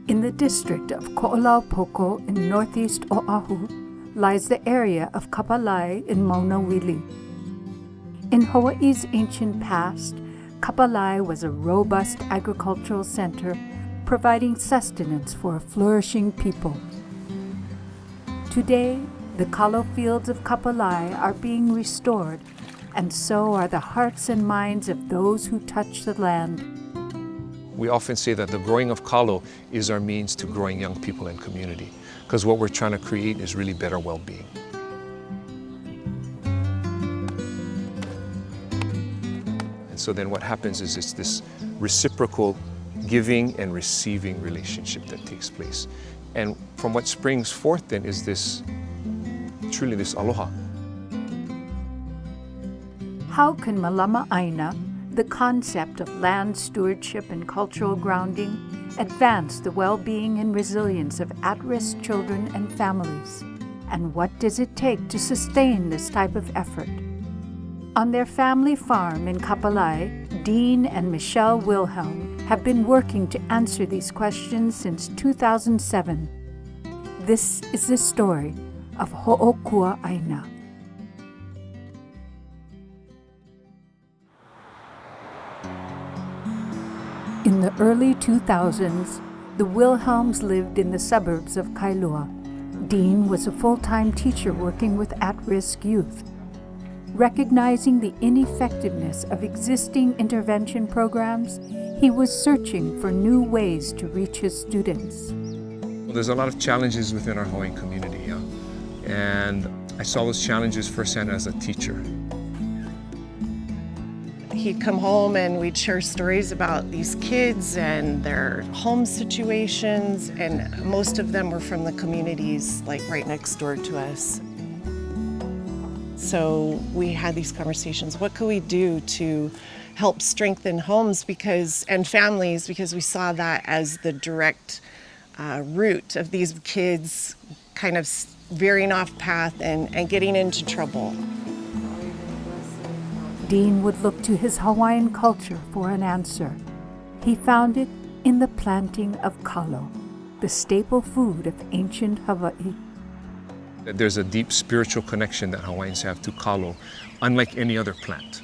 In the district of Ko'olaupoko in northeast Oahu lies the area of Kapalai in Maunawili. In Hawaii's ancient past, Kapalai was a robust agricultural center providing sustenance for a flourishing people. Today, the kalo fields of Kapalai are being restored, and so are the hearts and minds of those who touch the land. We often say that the growing of kalo is our means to growing young people and community, because what we're trying to create is really better well-being. And so then what happens is it's this reciprocal giving and receiving relationship that takes place. And from what springs forth then is this, truly this aloha. How can Malama Aina, the concept of land stewardship and cultural grounding, advance the well-being and resilience of at-risk children and families? And what does it take to sustain this type of effort? On their family farm in Kapalai, Dean and Michelle Wilhelm have been working to answer these questions since 2007. This is the story of Ho'okua Aina. In the early 2000s, the Wilhelms lived in the suburbs of Kailua. Dean was a full-time teacher working with at-risk youth. Recognizing the ineffectiveness of existing intervention programs, he was searching for new ways to reach his students. Well, there's a lot of challenges within our Hawaiian community, and I saw those challenges firsthand as a teacher. He'd come home and we'd share stories about these kids and their home situations, and most of them were from the communities like right next door to us. So we had these conversations. What could we do to help strengthen homes and families, because we saw that as the direct root of these kids kind of veering off path and getting into trouble. Dean would look to his Hawaiian culture for an answer. He found it in the planting of kalo, the staple food of ancient Hawaii. There's a deep spiritual connection that Hawaiians have to kalo, unlike any other plant.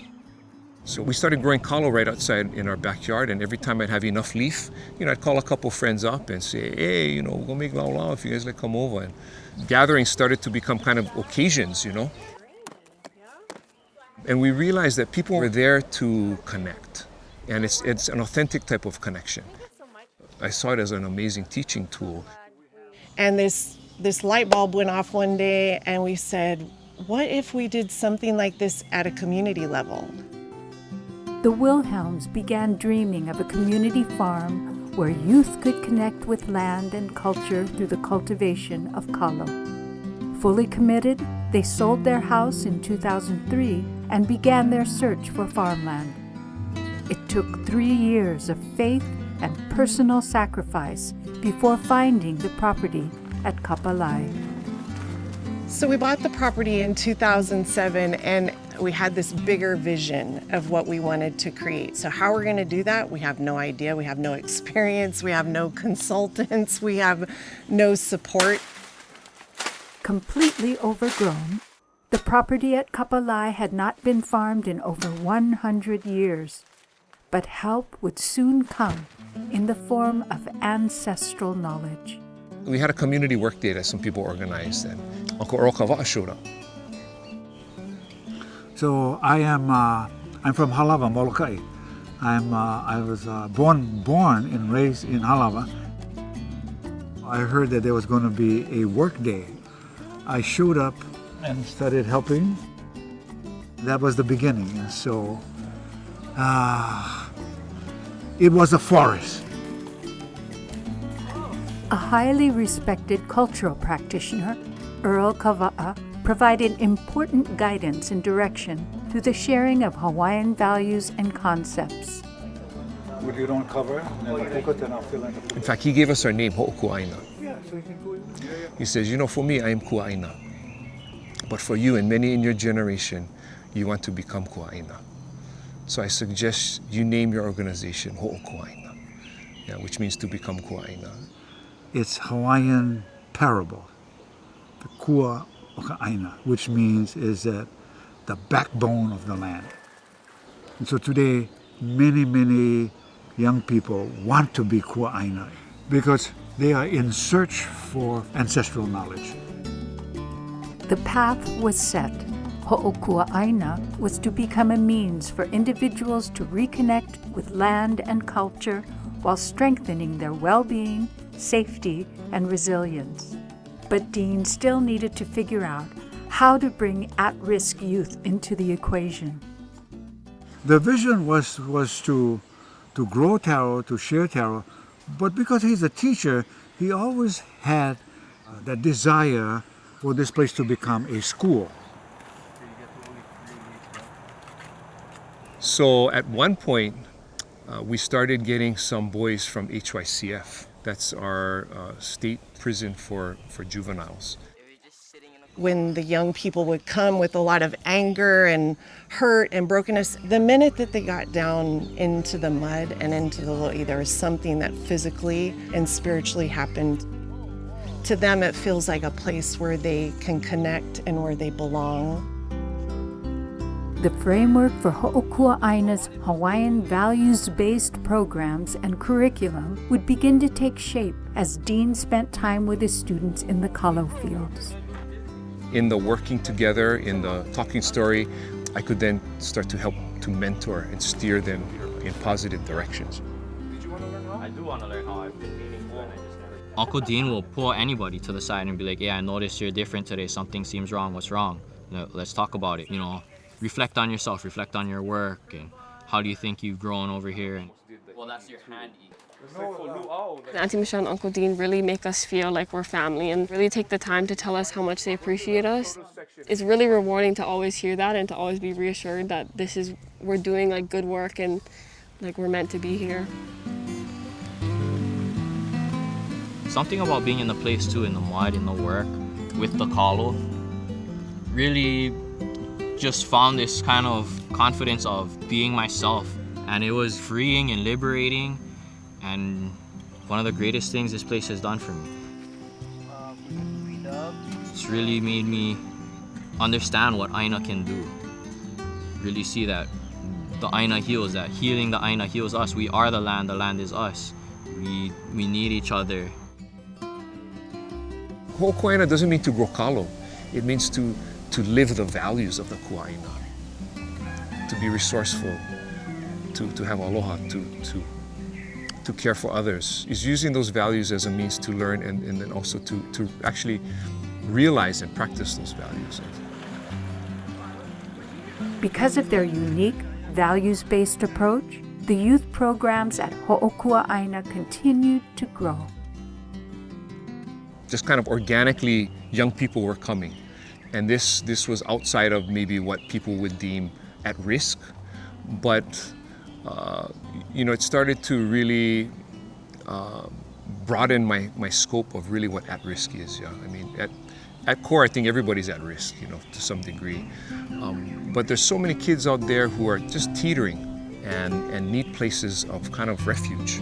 So we started growing kalo right outside in our backyard, and every time I'd have enough leaf, I'd call a couple friends up and say, hey, we're gonna make laulau if you guys like come over. And gatherings started to become kind of occasions, And we realized that people were there to connect, and it's an authentic type of connection. I saw it as an amazing teaching tool. And this light bulb went off one day, and we said, what if we did something like this at a community level? The Wilhelms began dreaming of a community farm where youth could connect with land and culture through the cultivation of kalo. Fully committed, they sold their house in 2003 and began their search for farmland. It took 3 years of faith and personal sacrifice before finding the property at Kapalai. So we bought the property in 2007, and we had this bigger vision of what we wanted to create. So how we're going to do that, we have no idea. We have no experience. We have no consultants. We have no support. Completely overgrown, the property at Kapalai had not been farmed in over 100 years. But help would soon come in the form of ancestral knowledge. We had a community work day that some people organized, and Uncle Earl Kava'a showed up. So I'm from Halawa, Molokai. I was born and raised in Halawa. I heard that there was going to be a work day. I showed up and started helping. That was the beginning. And so it was a forest. A highly respected cultural practitioner, Earl Kava'a, provided important guidance and direction through the sharing of Hawaiian values and concepts. With your own cover, and then I'll fill in the... In fact, he gave us our name, Ho'okua Aina. Yeah, so you can go in. Yeah. He says, for me, I am Kua'aina. But for you and many in your generation, you want to become Kua'aina. So I suggest you name your organization Ho'okua Aina, which means to become Kua'aina. its Hawaiian parable, the kua o ka aina, which means is that the backbone of the land. And so today, many young people want to be kua aina because they are in search for ancestral knowledge. The path was set. Ho'okua'aina was to become a means for individuals to reconnect with land and culture while strengthening their well-being, safety, and resilience. But Dean still needed to figure out how to bring at-risk youth into the equation. The vision was to grow taro, to share taro, but because he's a teacher, he always had that desire for this place to become a school. So at one point, we started getting some boys from HYCF. That's our state prison for juveniles. When the young people would come with a lot of anger and hurt and brokenness, the minute that they got down into the mud and into the lo'i, there was something that physically and spiritually happened. To them, it feels like a place where they can connect and where they belong. The framework for Ho'okua'aina's Hawaiian values-based programs and curriculum would begin to take shape as Dean spent time with his students in the kalo fields. In the working together, in the talking story, I could then start to help to mentor and steer them in positive directions. I do want to learn how I've been meaning to, and I just never. Uncle Dean will pull anybody to the side and be like, "Yeah, I noticed you're different today. Something seems wrong. What's wrong? Let's talk about it. Reflect on yourself, reflect on your work, and how do you think you've grown over here?" And well, that's your handy. Auntie Michelle and Uncle Dean really make us feel like we're family and really take the time to tell us how much they appreciate us. It's really rewarding to always hear that and to always be reassured that we're doing like good work and like we're meant to be here. Something about being in the place too, in the mud, in the work, with the kalo, really just found this kind of confidence of being myself. And it was freeing and liberating, and one of the greatest things this place has done for me. It's really made me understand what Aina can do. Really see that the Aina heals, that healing the Aina heals us. We are the land is us. We need each other. Ho'okua'aina doesn't mean to grow kalo. It means to live the values of the kua'aina, to be resourceful, to have aloha, to care for others. Is using those values as a means to learn and then also to actually realize and practice those values. Because of their unique, values-based approach, the youth programs at Ho'okua'aina continued to grow. Just kind of organically, young people were coming. And this was outside of maybe what people would deem at risk, but it started to really broaden my scope of really what at risk is. Yeah, I mean, at core, I think everybody's at risk, to some degree. But there's so many kids out there who are just teetering and need places of kind of refuge.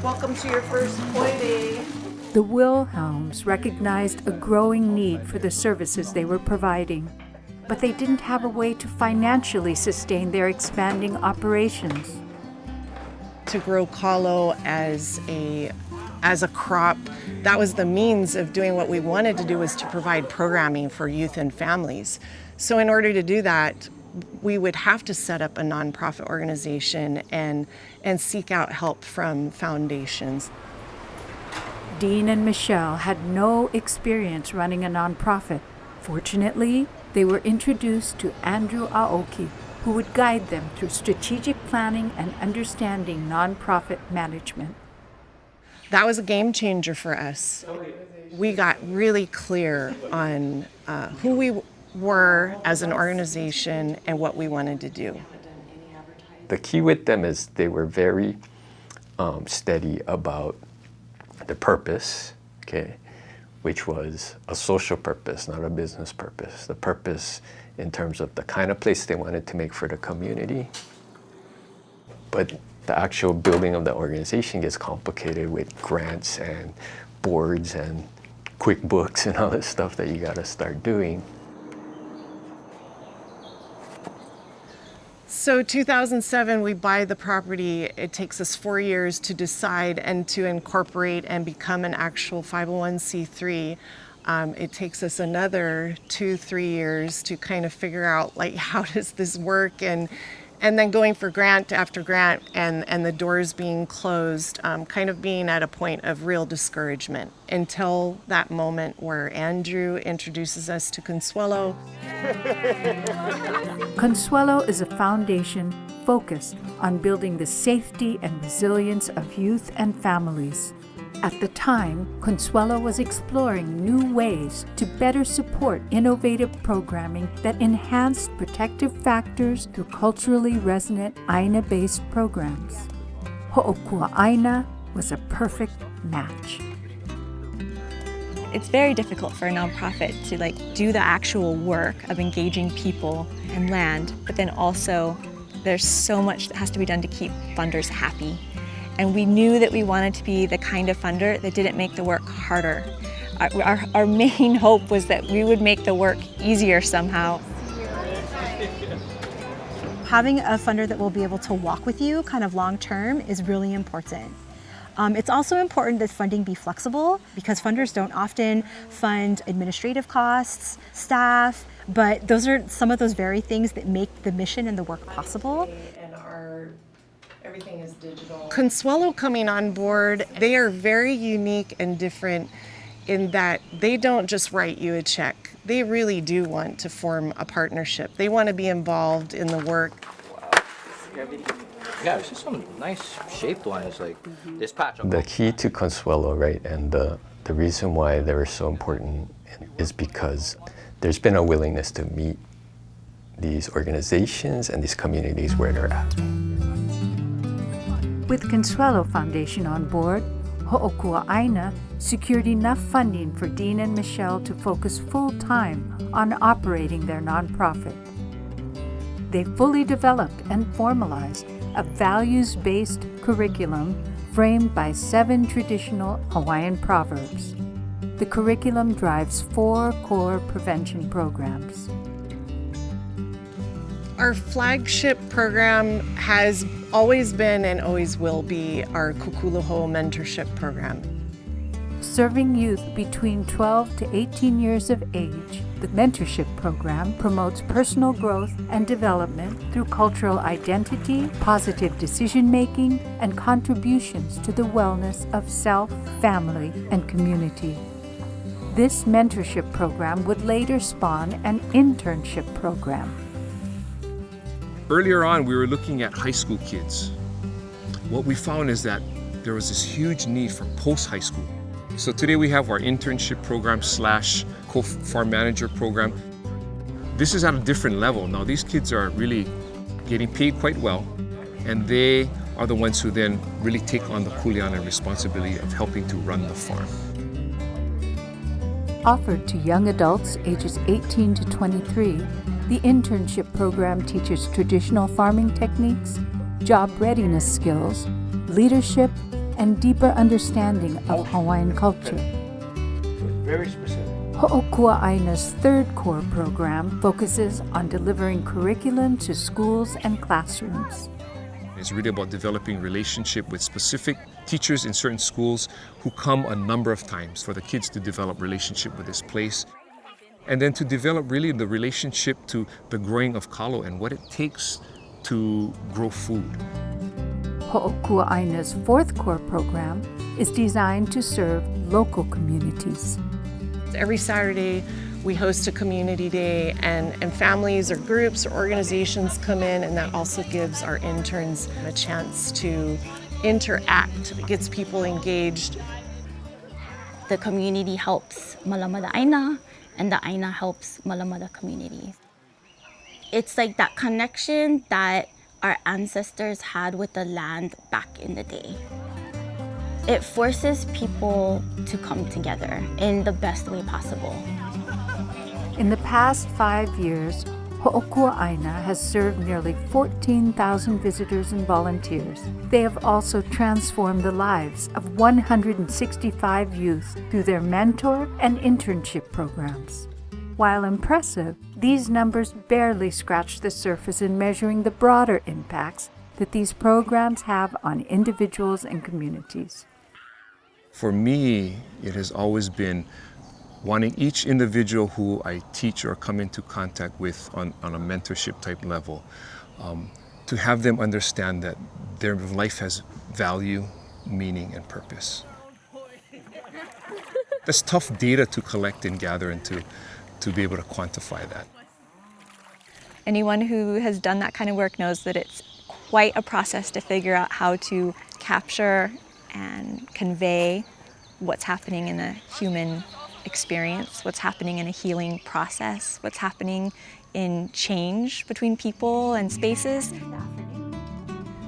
Welcome to your first Poi Day. The Wilhelms recognized a growing need for the services they were providing, but they didn't have a way to financially sustain their expanding operations. To grow kalo as a crop, that was the means of doing what we wanted to do, was to provide programming for youth and families. So in order to do that, we would have to set up a nonprofit organization and seek out help from foundations. Dean and Michelle had no experience running a nonprofit. Fortunately, they were introduced to Andrew Aoki, who would guide them through strategic planning and understanding nonprofit management. That was a game changer for us. We got really clear on who we were as an organization and what we wanted to do. The key with them is they were very steady about the purpose, okay, which was a social purpose, not a business purpose. The purpose in terms of the kind of place they wanted to make for the community. But The actual building of the organization gets complicated with grants and boards and QuickBooks and all this stuff that you got to start doing. So 2007, we buy the property. It takes us 4 years to decide and to incorporate and become an actual 501c3. It takes us another 2-3 years to kind of figure out, like, how does this work, and then going for grant after grant, and the doors being closed, kind of being at a point of real discouragement until that moment where Andrew introduces us to Consuelo. Consuelo is a foundation focused on building the safety and resilience of youth and families. At the time, Consuelo was exploring new ways to better support innovative programming that enhanced protective factors through culturally resonant Aina-based programs. Ho'okua Aina was a perfect match. It's very difficult for a nonprofit to do the actual work of engaging people and land, but then also there's so much that has to be done to keep funders happy. And we knew that we wanted to be the kind of funder that didn't make the work harder. Our main hope was that we would make the work easier somehow. Having a funder that will be able to walk with you kind of long term is really important. It's also important that funding be flexible, because funders don't often fund administrative costs, staff, but those are some of those very things that make the mission and the work possible. Everything is digital. Consuelo coming on board, they are very unique and different in that they don't just write you a check. They really do want to form a partnership. They want to be involved in the work. Wow. Yeah, it's just some nice shaped ones, like this patch. The key to Consuelo, right, and the reason why they're so important is because there's been a willingness to meet these organizations and these communities where they're at. With Consuelo Foundation on board, Ho'okua Aina secured enough funding for Dean and Michelle to focus full-time on operating their nonprofit. They fully developed and formalized a values-based curriculum framed by 7 traditional Hawaiian proverbs. The curriculum drives 4 core prevention programs. Our flagship program has always been and always will be our Kukuluho mentorship program. Serving youth between 12 to 18 years of age, the mentorship program promotes personal growth and development through cultural identity, positive decision-making, and contributions to the wellness of self, family, and community. This mentorship program would later spawn an internship program. Earlier on, we were looking at high school kids. What we found is that there was this huge need for post-high school. So today we have our internship program / co-farm manager program. This is at a different level. Now these kids are really getting paid quite well, and they are the ones who then really take on the kuleana responsibility of helping to run the farm. Offered to young adults ages 18 to 23, the internship program teaches traditional farming techniques, job readiness skills, leadership, and deeper understanding of Hawaiian culture. Very specific. Ho'okua Aina's 3rd core program focuses on delivering curriculum to schools and classrooms. It's really about developing relationship with specific teachers in certain schools who come a number of times for the kids to develop relationship with this place. And then to develop really the relationship to the growing of kalo and what it takes to grow food. Ho'okua Aina's 4th core program is designed to serve local communities. Every Saturday, we host a community day, and families or groups or organizations come in, and that also gives our interns a chance to interact. It gets people engaged. The community helps Malama the Aina, and the Aina helps Malama the community. It's like that connection that our ancestors had with the land back in the day. It forces people to come together in the best way possible. In the past 5 years, Ho'okua'aina has served nearly 14,000 visitors and volunteers. They have also transformed the lives of 165 youth through their mentor and internship programs. While impressive, these numbers barely scratch the surface in measuring the broader impacts that these programs have on individuals and communities. For me, it has always been wanting each individual who I teach or come into contact with on a mentorship type level, to have them understand that their life has value, meaning, and purpose. That's tough data to collect and gather and to be able to quantify that. Anyone who has done that kind of work knows that it's quite a process to figure out how to capture and convey what's happening in a human experience, what's happening in a healing process, what's happening in change between people and spaces.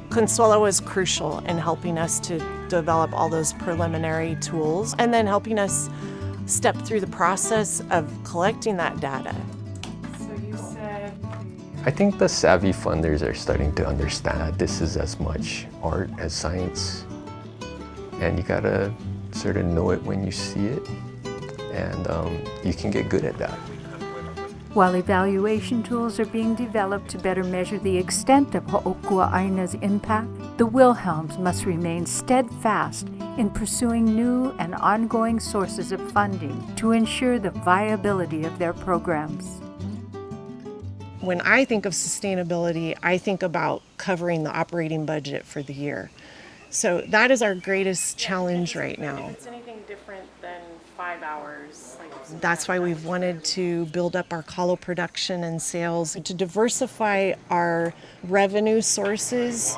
Consuelo was crucial in helping us to develop all those preliminary tools and then helping us step through the process of collecting that data. So you said... I think the savvy funders are starting to understand that this is as much art as science. And you gotta sort of know it when you see it. And you can get good at that. While evaluation tools are being developed to better measure the extent of Ho'okua'aina's impact, the Wilhelms must remain steadfast in pursuing new and ongoing sources of funding to ensure the viability of their programs. When I think of sustainability, I think about covering the operating budget for the year. So that is our greatest challenge right now. If it's anything different than 5 hours. That's why we've wanted to build up our kalo production and sales, to diversify our revenue sources.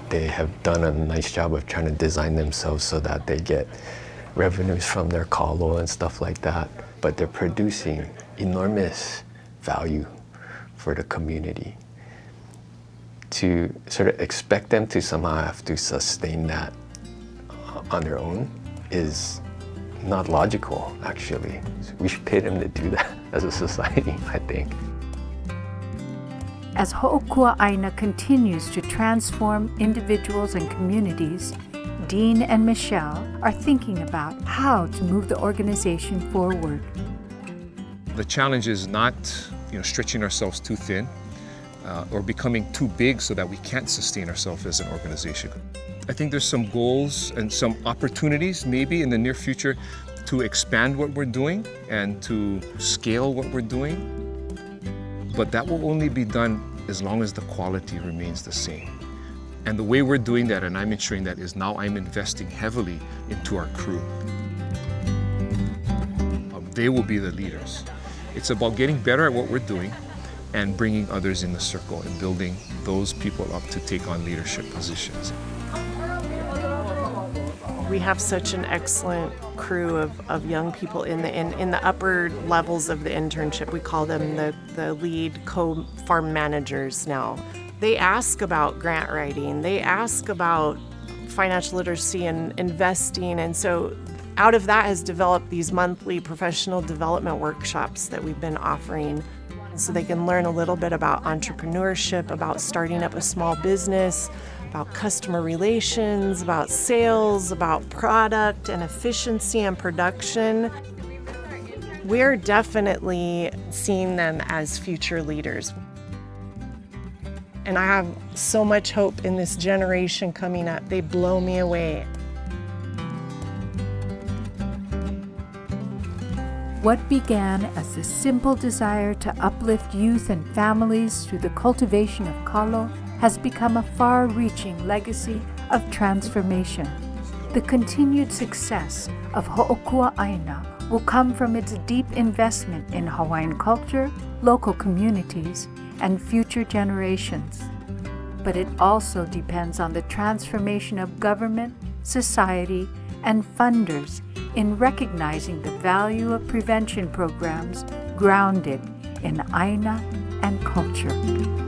They have done a nice job of trying to design themselves so that they get revenues from their kalo and stuff like that, but they're producing enormous value for the community. To sort of expect them to somehow have to sustain that on their own is not logical, actually. So we should pay them to do that as a society, I think. As Ho'okua'aina continues to transform individuals and communities, Dean and Michelle are thinking about how to move the organization forward. The challenge is not, stretching ourselves too thin or becoming too big so that we can't sustain ourselves as an organization. I think there's some goals and some opportunities maybe in the near future to expand what we're doing and to scale what we're doing. But that will only be done as long as the quality remains the same. And the way we're doing that, and I'm ensuring that, is now I'm investing heavily into our crew. They will be the leaders. It's about getting better at what we're doing and bringing others in the circle and building those people up to take on leadership positions. We have such an excellent crew of young people in the upper levels of the internship. We call them the lead co-farm managers now. They ask about grant writing. They ask about financial literacy and investing. And so out of that has developed these monthly professional development workshops that we've been offering so they can learn a little bit about entrepreneurship, about starting up a small business, about customer relations, about sales, about product and efficiency and production. We're definitely seeing them as future leaders. And I have so much hope in this generation coming up. They blow me away. What began as a simple desire to uplift youth and families through the cultivation of kalo has become a far-reaching legacy of transformation. The continued success of Ho'okua'aina will come from its deep investment in Hawaiian culture, local communities, and future generations. But it also depends on the transformation of government, society, and funders in recognizing the value of prevention programs grounded in aina and culture.